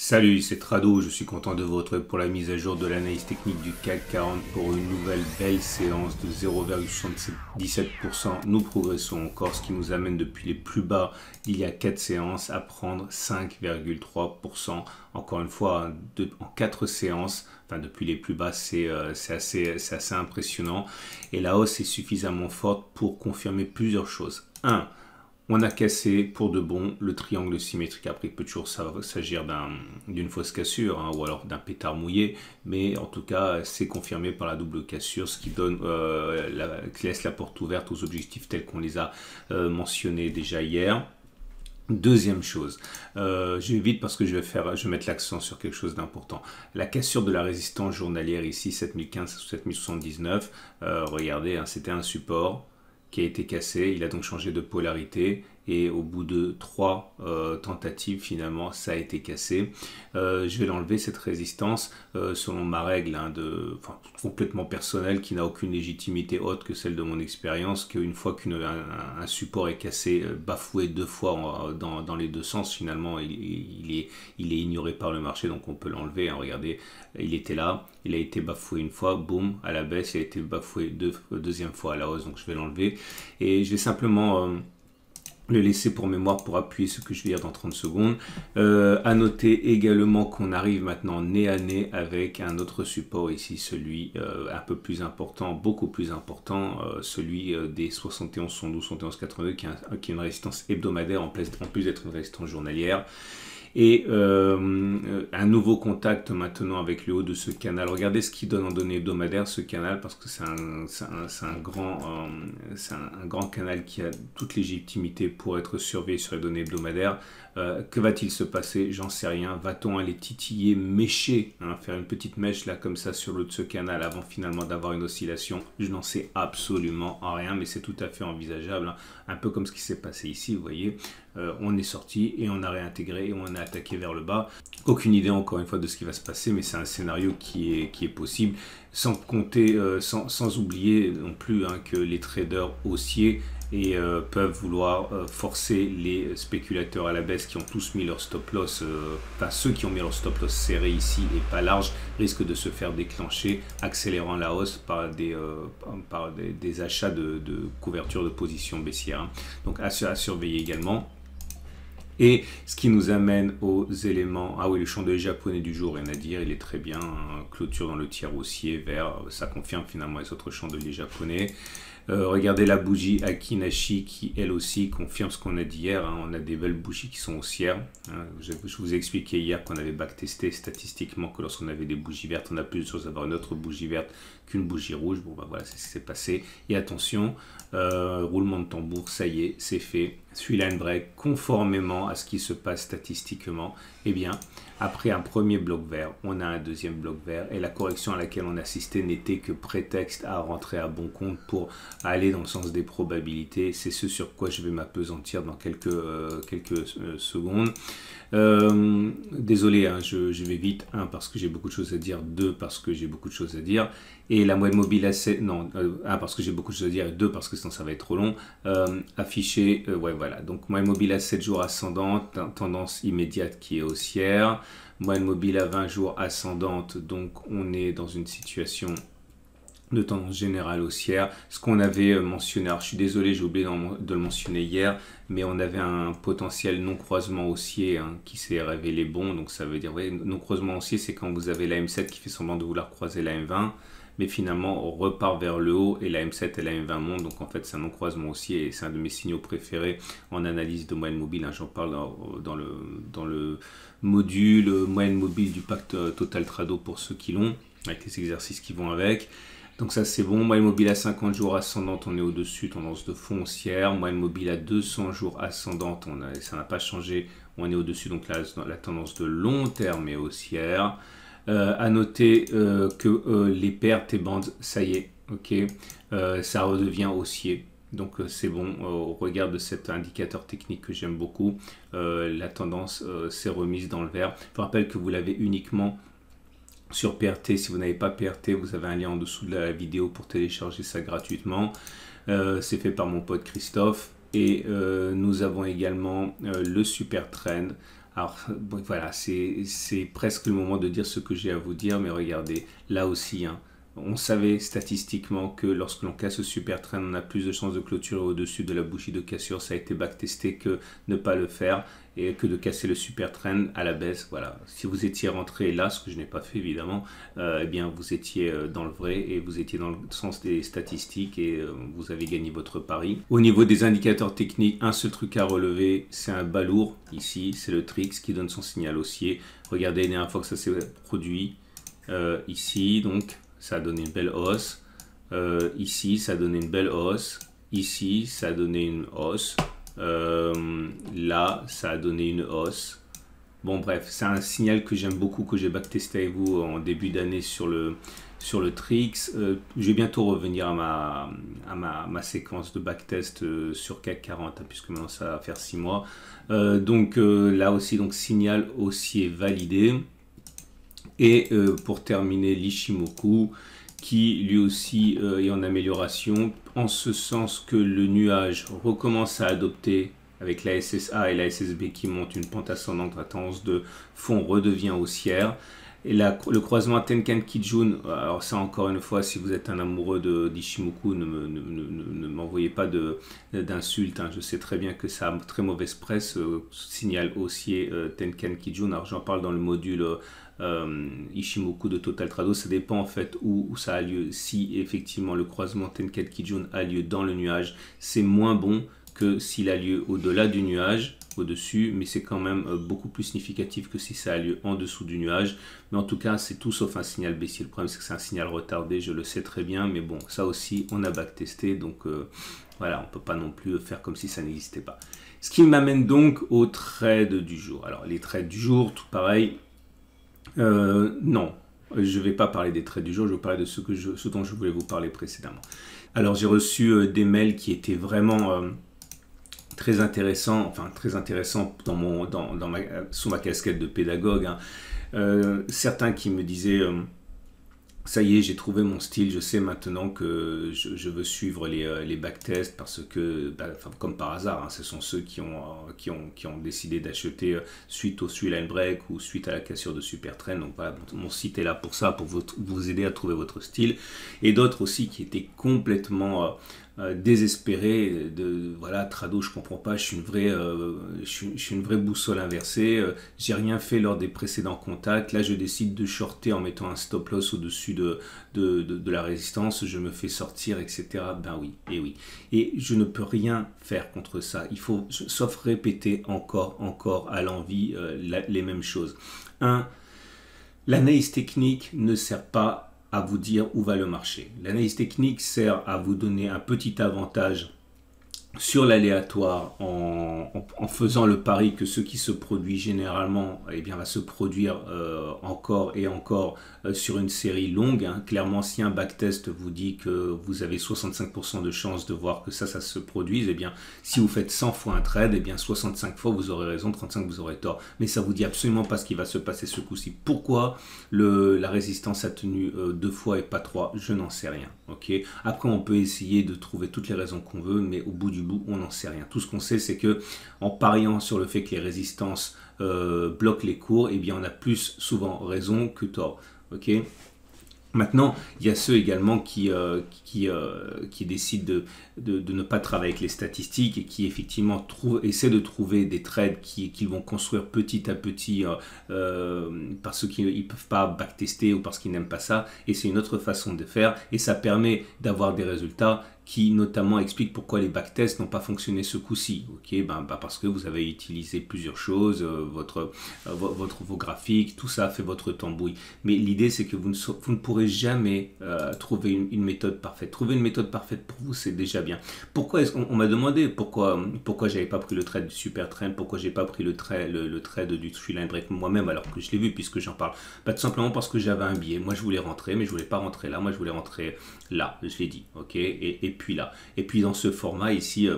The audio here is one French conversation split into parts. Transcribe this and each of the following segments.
Salut, c'est Trado, je suis content de vous retrouver pour la mise à jour de l'analyse technique du CAC 40 pour une nouvelle belle séance de 0,77%. Nous progressons encore, ce qui nous amène depuis les plus bas il y a 4 séances à prendre 5,3%. Encore une fois, en 4 séances, enfin depuis les plus bas, c'est assez impressionnant. Et la hausse est suffisamment forte pour confirmer plusieurs choses. 1. On a cassé pour de bon le triangle symétrique. Après, il peut toujours s'agir d'une fausse cassure ou alors d'un pétard mouillé, mais en tout cas, c'est confirmé par la double cassure, ce qui donne, qui laisse la porte ouverte aux objectifs tels qu'on les a mentionnés déjà hier. Deuxième chose, je vais vite parce que je vais mettre l'accent sur quelque chose d'important. La cassure de la résistance journalière ici, 7015 ou 7079, regardez, c'était un support qui a été cassé, il a donc changé de polarité et au bout de 3 tentatives finalement ça a été cassé. Je vais l'enlever cette résistance selon ma règle complètement personnelle qui n'a aucune légitimité autre que celle de mon expérience, qu'une fois qu'un support est cassé, bafoué 2 fois dans les deux sens, finalement il est ignoré par le marché, donc on peut l'enlever. Regardez, il était là, il a été bafoué une fois, boum, à la baisse, il a été bafoué deuxième fois à la hausse, donc je vais l'enlever et je vais simplement le laisser pour mémoire pour appuyer ce que je vais dire dans 30 secondes. À noter également qu'on arrive maintenant nez à nez avec un autre support ici, celui un peu plus important, beaucoup plus important, celui des 71, 72, 71, 82 qui est une résistance hebdomadaire en plus d'être une résistance journalière. Et un nouveau contact maintenant avec le haut de ce canal. Regardez ce qu'il donne en données hebdomadaires, ce canal, parce que c'est un grand canal qui a toute légitimité pour être surveillé sur les données hebdomadaires. Que va-t-il se passer? J'en sais rien. Va-t-on aller titiller, mécher, faire une petite mèche là comme ça sur le haut de ce canal avant finalement d'avoir une oscillation? Je n'en sais absolument rien, mais c'est tout à fait envisageable. Un peu comme ce qui s'est passé ici, vous voyez. On est sorti et on a réintégré et on a attaqué vers le bas. Aucune idée encore une fois de ce qui va se passer, mais c'est un scénario qui est possible, sans compter, sans oublier non plus que les traders haussiers peuvent vouloir forcer les spéculateurs à la baisse qui ont tous mis leur stop loss, ceux qui ont mis leur stop loss serré ici et pas large, risquent de se faire déclencher, accélérant la hausse par des achats de couverture de position baissière. Donc à surveiller également. Et ce qui nous amène aux éléments, oui, le chandelier japonais du jour, rien à dire, il est très bien, clôture dans le tiers haussier vert, ça confirme finalement les autres chandeliers japonais. Regardez la bougie Akinashi qui elle aussi confirme ce qu'on a dit hier, on a des belles bougies qui sont haussières. Je vous ai expliqué hier qu'on avait backtesté statistiquement que lorsqu'on avait des bougies vertes, on a plus de choses à avoir une autre bougie verte qu'une bougie rouge. Bon voilà, c'est ce qui s'est passé. Et attention, roulement de tambour, ça y est, c'est fait. Suit line break conformément à ce qui se passe statistiquement. Eh bien, après un premier bloc vert, on a un deuxième bloc vert et la correction à laquelle on assistait n'était que prétexte à rentrer à bon compte pour aller dans le sens des probabilités. C'est ce sur quoi je vais m'appesantir dans quelques secondes. Désolé, je vais vite. 1 parce que j'ai beaucoup de choses à dire, 2 parce que j'ai beaucoup de choses à dire. Et la moyenne mobile à 7, non, 1 parce que j'ai beaucoup de choses à dire et 2 parce que sinon ça va être trop long. Affiché, ouais voilà, donc moyenne mobile à 7 jours ascendante, tendance immédiate qui est haussière. Moyenne mobile à 20 jours ascendante, donc on est dans une situation de tendance générale haussière. Ce qu'on avait mentionné, alors je suis désolé, j'ai oublié de le mentionner hier, mais on avait un potentiel non-croisement haussier qui s'est révélé bon, donc ça veut dire, non-croisement haussier, c'est quand vous avez la M7 qui fait semblant de vouloir croiser la M20, mais finalement on repart vers le haut et la M7 et la M20 montent, donc en fait c'est un non-croisement haussier et c'est un de mes signaux préférés en analyse de moyenne mobile. J'en parle dans le module moyenne mobile du pacte Total Trado pour ceux qui l'ont, avec les exercices qui vont avec. Donc ça c'est bon. Moyenne mobile à 50 jours ascendante, on est au-dessus, tendance de fond haussière. Moyenne mobile à 200 jours ascendante, ça n'a pas changé, on est au-dessus, donc là la tendance de long terme est haussière. À noter que les paires T-bands, ça y est, ok, ça redevient haussier. Donc c'est bon, au regard de cet indicateur technique que j'aime beaucoup, la tendance s'est remise dans le vert. Je vous rappelle que vous l'avez uniquement sur PRT. Si vous n'avez pas PRT, vous avez un lien en dessous de la vidéo pour télécharger ça gratuitement. C'est fait par mon pote Christophe. Et nous avons également le super trend Alors bon, voilà, c'est presque le moment de dire ce que j'ai à vous dire, mais regardez, là aussi, hein, on savait statistiquement que lorsque l'on casse ce super trend, on a plus de chances de clôturer au-dessus de la bougie de cassure. Ça a été backtesté que ne pas le faire et que de casser le super trend à la baisse. Voilà. Si vous étiez rentré là, ce que je n'ai pas fait évidemment, eh bien vous étiez dans le vrai et vous étiez dans le sens des statistiques et vous avez gagné votre pari. Au niveau des indicateurs techniques, un seul truc à relever, c'est un bas lourd ici, c'est le Trix qui donne son signal haussier. Regardez la dernière fois que ça s'est produit ici, donc ça a donné une belle hausse. Ici, ça a donné une belle hausse. Ici, ça a donné une hausse. Là, ça a donné une hausse. Bon, bref, c'est un signal que j'aime beaucoup, que j'ai backtesté avec vous en début d'année sur le Trix. Je vais bientôt revenir à ma séquence de backtest sur CAC 40, hein, puisque maintenant ça va faire 6 mois. Donc là aussi, donc, signal haussier validé. Et pour terminer, l'Ichimoku qui lui aussi est en amélioration, en ce sens que le nuage recommence à adopter avec la SSA et la SSB qui montent une pente ascendante, la tendance de fond redevient haussière. Et là, le croisement Tenkan Kijun, alors ça encore une fois, si vous êtes un amoureux d'Ichimoku, ne m'envoyez pas d'insultes, hein. Je sais très bien que ça a très mauvaise presse, signal haussier Tenkan Kijun. Alors j'en parle dans le module Ichimoku de Total Trado, ça dépend en fait où ça a lieu. Si effectivement le croisement Tenkan Kijun a lieu dans le nuage, c'est moins bon que s'il a lieu au-delà du nuage, au-dessus, mais c'est quand même beaucoup plus significatif que si ça a lieu en dessous du nuage. Mais en tout cas, c'est tout sauf un signal baissier. Le problème, c'est que c'est un signal retardé, je le sais très bien, mais bon, ça aussi, on a backtesté, donc voilà, on ne peut pas non plus faire comme si ça n'existait pas. Ce qui m'amène donc aux trades du jour. Alors, les trades du jour, tout pareil, non, je ne vais pas parler des trades du jour, je vais parler de ce dont je voulais vous parler précédemment. Alors, j'ai reçu des mails qui étaient vraiment très intéressants, enfin très intéressants sous ma casquette de pédagogue, hein. Certains qui me disaient ça y est, j'ai trouvé mon style, je sais maintenant que je veux suivre les backtests parce que, comme par hasard, hein, ce sont ceux qui ont décidé d'acheter suite au line break ou suite à la cassure de super trend. Donc voilà, mon site est là pour ça, pour vous aider à trouver votre style. Et d'autres aussi qui étaient complètement désespéré de voilà, Trado, je comprends pas, je suis une vraie boussole inversée, j'ai rien fait lors des précédents contacts, là je décide de shorter en mettant un stop loss au-dessus de la résistance, je me fais sortir, etc. Ben oui, et je ne peux rien faire contre ça, il faut sauf répéter encore à l'envi les mêmes choses. L'analyse technique ne sert pas à vous dire où va le marché. L'analyse technique sert à vous donner un petit avantage sur l'aléatoire en faisant le pari que ce qui se produit généralement va se produire encore et encore sur une série longue, hein. Clairement, si un backtest vous dit que vous avez 65% de chances de voir que ça se produise, si vous faites 100 fois un trade, 65 fois vous aurez raison, 35 vous aurez tort. Mais ça vous dit absolument pas ce qui va se passer ce coup-ci. Pourquoi la résistance a tenu 2 fois et pas 3, je n'en sais rien. Okay. Après, on peut essayer de trouver toutes les raisons qu'on veut, mais au bout du bout, on n'en sait rien. Tout ce qu'on sait, c'est que en pariant sur le fait que les résistances bloquent les cours, on a plus souvent raison que tort. Okay. Maintenant, il y a ceux également qui décident de ne pas travailler avec les statistiques et qui effectivement essaient de trouver des trades qu'ils vont construire petit à petit parce qu'ils ne peuvent pas backtester ou parce qu'ils n'aiment pas ça. Et c'est une autre façon de faire et ça permet d'avoir des résultats qui notamment expliquent pourquoi les backtests n'ont pas fonctionné ce coup-ci. Okay, parce que vous avez utilisé plusieurs choses, vos graphiques, tout ça fait votre tambouille. Mais l'idée, c'est que vous ne pourrez jamais trouver une méthode parfaite. Trouver une méthode parfaite pour vous, c'est déjà bien. Pourquoi est-ce qu'on m'a demandé pourquoi j'avais pas pris le trade du super trend, pourquoi j'ai pas pris le trade du line break moi-même alors que je l'ai vu puisque j'en parle. Tout simplement parce que j'avais un biais. Moi, je voulais rentrer, mais je voulais pas rentrer là. Moi, je voulais rentrer là. Je l'ai dit, ok. Et puis là. Et puis dans ce format ici.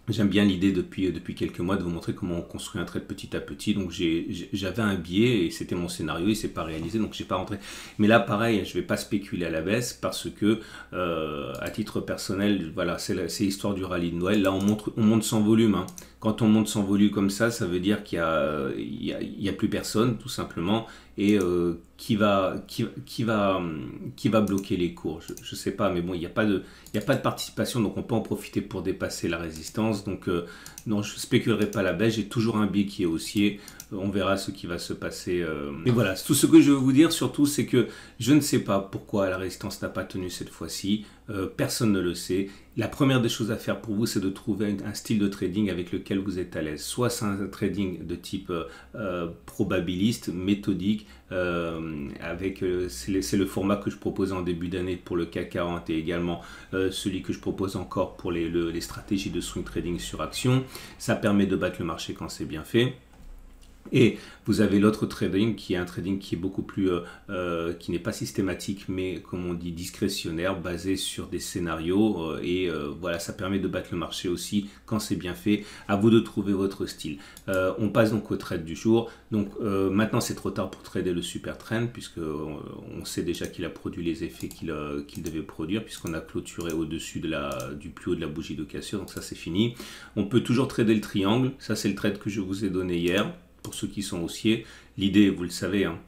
J'aime bien l'idée depuis quelques mois de vous montrer comment on construit un trade petit à petit. Donc j'avais un biais et c'était mon scénario, il s'est pas réalisé, donc j'ai pas rentré. Mais là pareil, je vais pas spéculer à la baisse parce que à titre personnel, voilà, c'est l'histoire du rallye de Noël. Là on monte sans volume, hein. Quand on monte son volume comme ça veut dire qu'il y a plus personne, tout simplement, et qui va bloquer les cours. Je ne sais pas, mais bon, il n'y a pas de participation, donc on peut en profiter pour dépasser la résistance. Donc non, je ne spéculerai pas la baisse, j'ai toujours un biais qui est haussier. On verra ce qui va se passer. Et voilà, tout ce que je veux vous dire surtout, c'est que je ne sais pas pourquoi la résistance n'a pas tenu cette fois-ci. Personne ne le sait. La première des choses à faire pour vous, c'est de trouver un style de trading avec lequel vous êtes à l'aise. Soit c'est un trading de type probabiliste, méthodique, c'est le format que je proposais en début d'année pour le CAC 40 et également celui que je propose encore pour les stratégies de swing trading sur action. Ça permet de battre le marché quand c'est bien fait. Et vous avez l'autre trading qui est un trading qui est beaucoup plus, qui n'est pas systématique, mais comme on dit discrétionnaire, basé sur des scénarios. Voilà, ça permet de battre le marché aussi quand c'est bien fait. À vous de trouver votre style. On passe donc au trade du jour. Donc maintenant c'est trop tard pour trader le super trend puisque on sait déjà qu'il a produit les effets qu'il devait produire puisqu'on a clôturé au-dessus du plus haut de la bougie de cassure. Donc ça c'est fini. On peut toujours trader le triangle. Ça c'est le trade que je vous ai donné hier. Pour ceux qui sont haussiers, l'idée, vous le savez, hein,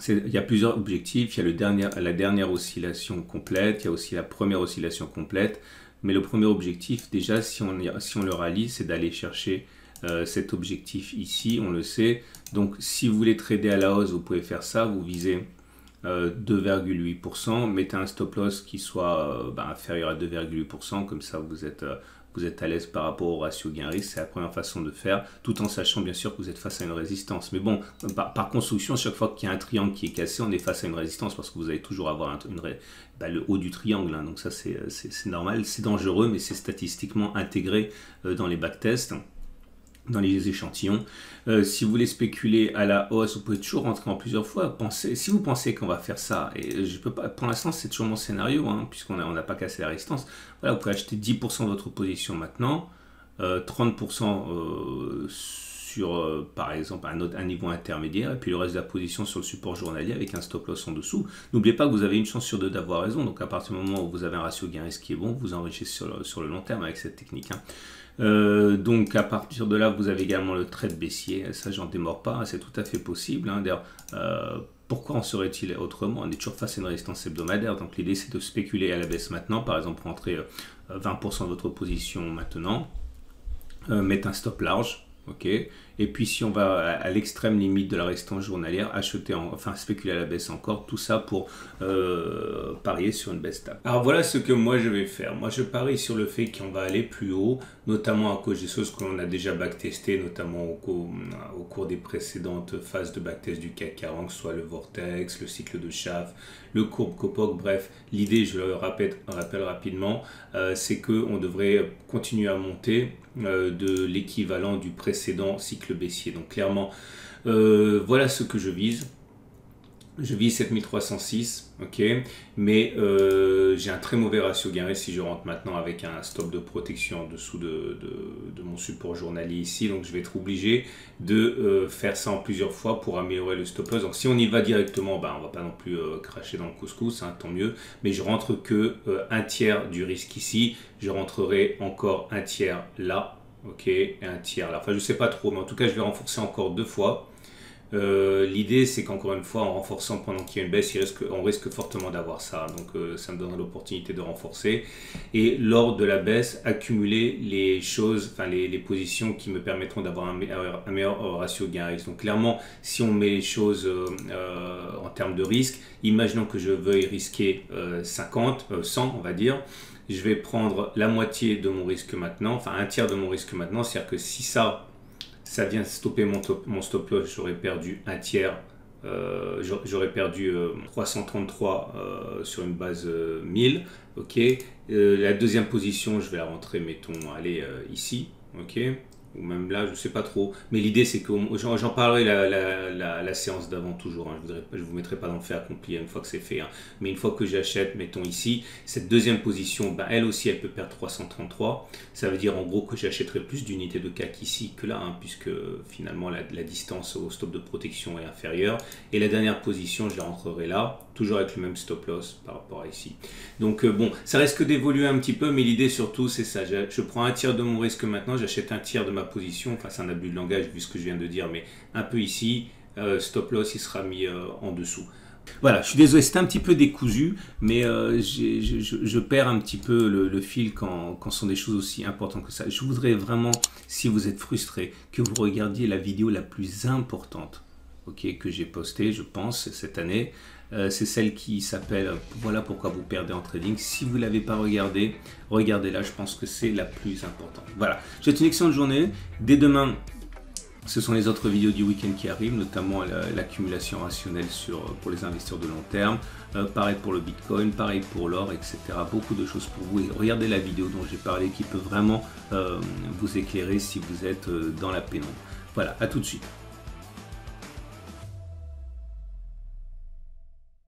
il y a plusieurs objectifs. Il y a la dernière oscillation complète, il y a aussi la première oscillation complète. Mais le premier objectif, déjà, si on le rallie, c'est d'aller chercher cet objectif ici, on le sait. Donc, si vous voulez trader à la hausse, vous pouvez faire ça. Vous visez 2,8%. Mettez un stop loss qui soit inférieur à 2,8%. Comme ça, vous êtes à l'aise par rapport au ratio gain-risque. C'est la première façon de faire, tout en sachant bien sûr que vous êtes face à une résistance. Mais bon, par construction, chaque fois qu'il y a un triangle qui est cassé, on est face à une résistance parce que vous allez toujours avoir le haut du triangle. Hein. Donc ça, c'est normal. C'est dangereux, mais c'est statistiquement intégré dans les backtests, dans les échantillons. Si vous voulez spéculer à la hausse, vous pouvez toujours rentrer en plusieurs fois. Si vous pensez qu'on va faire ça, et je peux pas, pour l'instant c'est toujours mon scénario, hein, puisqu'on n'a pas cassé la résistance. Voilà, vous pouvez acheter 10% de votre position maintenant, 30% sur par exemple un niveau intermédiaire, et puis le reste de la position sur le support journalier avec un stop loss en dessous. N'oubliez pas que vous avez une chance sur deux d'avoir raison, donc à partir du moment où vous avez un ratio gain-risque qui est bon, vous enrichissez sur le long terme avec cette technique. Hein. Donc à partir de là, vous avez également le trade baissier. Ça, j'en démords pas, c'est tout à fait possible. Hein. D'ailleurs, pourquoi en serait-il autrement? On est toujours face à une résistance hebdomadaire. Donc l'idée, c'est de spéculer à la baisse maintenant. Par exemple, rentrer 20% de votre position maintenant, mettre un stop large. Ok. Et puis si on va à l'extrême limite de la résistance journalière, spéculer à la baisse encore, tout ça pour parier sur une baisse stable. Alors voilà ce que moi je vais faire. Moi je parie sur le fait qu'on va aller plus haut, notamment à cause des choses qu'on a déjà backtestées, notamment au cours des précédentes phases de backtest du CAC 40, soit le vortex, le cycle de Schaff, le courbe Kopok. Bref, l'idée, je le rappelle rapidement, c'est qu'on devrait continuer à monter de l'équivalent du précédent cycle baissier. Donc clairement, voilà ce que je vise. Je vise 7306, ok, mais j'ai un très mauvais ratio gain-risque si je rentre maintenant avec un stop de protection en dessous de mon support journalier ici. Donc je vais être obligé de faire ça en plusieurs fois pour améliorer le stop loss. Donc si on y va directement, on ne va pas non plus cracher dans le couscous, hein, tant mieux. Mais je rentre que un tiers du risque ici. Je rentrerai encore un tiers là, ok, et un tiers là. Enfin je ne sais pas trop, mais en tout cas je vais renforcer encore deux fois. L'idée c'est qu'encore une fois en renforçant pendant qu'il y a une baisse on risque fortement d'avoir ça, donc ça me donnera l'opportunité de renforcer et lors de la baisse accumuler les choses, les positions qui me permettront d'avoir un meilleur ratio gain-risque. Donc clairement si on met les choses en termes de risque, imaginons que je veuille risquer 100 on va dire, je vais prendre la moitié de mon risque maintenant, enfin un tiers de mon risque maintenant, c'est à dire que si ça vient stopper mon stop loss, j'aurais perdu un tiers, j'aurais perdu 333 sur une base 1000, ok. La deuxième position, je vais la rentrer, mettons, allez, ici, ok, ou même là, je sais pas trop, mais l'idée c'est que j'en parlerai la séance d'avant toujours, hein. Je vous mettrai pas dans le fait accompli une fois que c'est fait, hein. Mais une fois que j'achète, mettons ici, cette deuxième position, elle aussi elle peut perdre 333, ça veut dire en gros que j'achèterai plus d'unités de CAC ici que là, hein, puisque finalement la distance au stop de protection est inférieure, et la dernière position je la rentrerai là, toujours avec le même stop loss par rapport à ici. Donc bon, ça risque d'évoluer un petit peu, mais l'idée surtout c'est ça, je prends un tiers de mon risque maintenant, j'achète un tiers de ma ma position, enfin c'est un abus de langage vu ce que je viens de dire, mais un peu ici, stop loss il sera mis en dessous. Voilà, je suis désolé, c'était un petit peu décousu, mais je perds un petit peu le fil quand ce sont des choses aussi importantes que ça. Je voudrais vraiment, si vous êtes frustré, que vous regardiez la vidéo la plus importante, okay, que j'ai postée, je pense, cette année. C'est celle qui s'appelle « Voilà pourquoi vous perdez en trading ». Si vous ne l'avez pas regardée, regardez-la, je pense que c'est la plus importante. Voilà, je vous souhaite une excellente journée. Dès demain, ce sont les autres vidéos du week-end qui arrivent, notamment l'accumulation rationnelle pour les investisseurs de long terme. Pareil pour le Bitcoin, pareil pour l'or, etc. Beaucoup de choses pour vous. Et regardez la vidéo dont j'ai parlé qui peut vraiment vous éclairer si vous êtes dans la pénombre. Voilà, à tout de suite.